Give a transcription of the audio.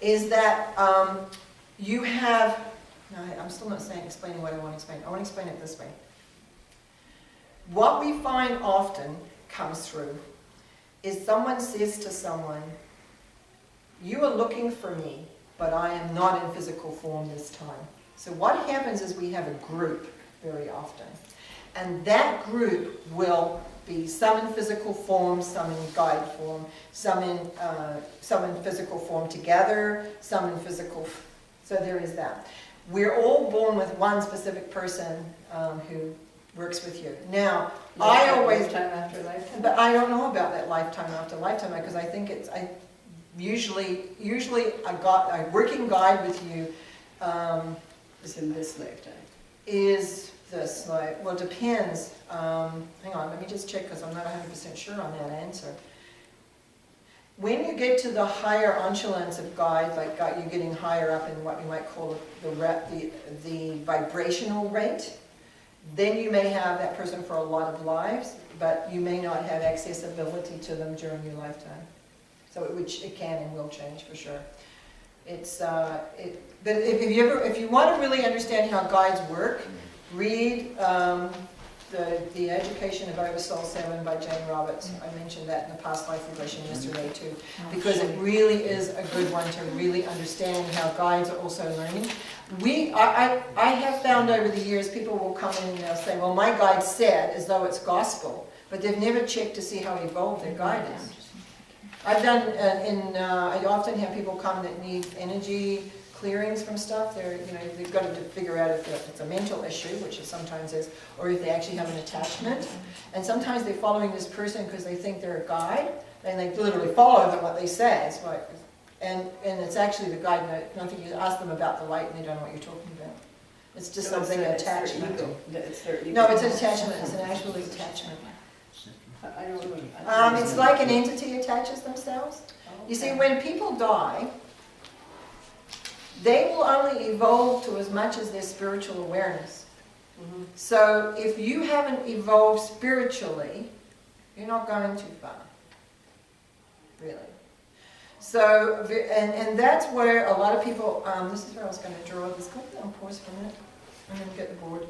is that you have, no, I'm still not explaining what I want to explain. I want to explain it this way. What we find often comes through is someone says to someone, you are looking for me, but I am not in physical form this time. So what happens is we have a group very often. And that group will be some in physical form, some in guide form, some in physical form together, some in physical. So there is that. We're all born with one specific person who works with you. Now, I always lifetime after lifetime. But I don't know about that lifetime after lifetime because I think it's usually a working guide with you Is in this lifetime. is this like, well, it depends. Hang on, let me just check because I'm not 100% sure on that answer. When you get to the higher echelons of guides, like you're getting higher up in what we might call the vibrational rate, then you may have that person for a lot of lives, but you may not have accessibility to them during your lifetime. So it can and will change for sure. But if you want to really understand how guides work, read the Education of Oversoul 7 by Jane Roberts. I mentioned that in the past life regression yesterday too, because it really is a good one to really understand how guides are also learning. I have found over the years people will come in and they'll say, well, my guide said, as though it's gospel, but they've never checked to see how evolved their guide is. I've done, I often have people come that need energy clearings from stuff. They've got to figure out if it's a mental issue, which it sometimes is, or if they actually have an attachment. And sometimes they're following this person because they think they're a guide, and they literally follow them what they say. It's like, and it's actually the guide. Nothing. You ask them about the light, and they don't know what you're talking about. It's just So something attachment. It's their ego. No, it's an attachment. It's an actual attachment. I don't know. It's like an entity attaches themselves. You see, when people die, they will only evolve to as much as their spiritual awareness. Mm-hmm. So if you haven't evolved spiritually, you're not going too far, really. So, and that's where a lot of people, this is where I was going to draw this. Go on pause for a minute. I'm going to get the board.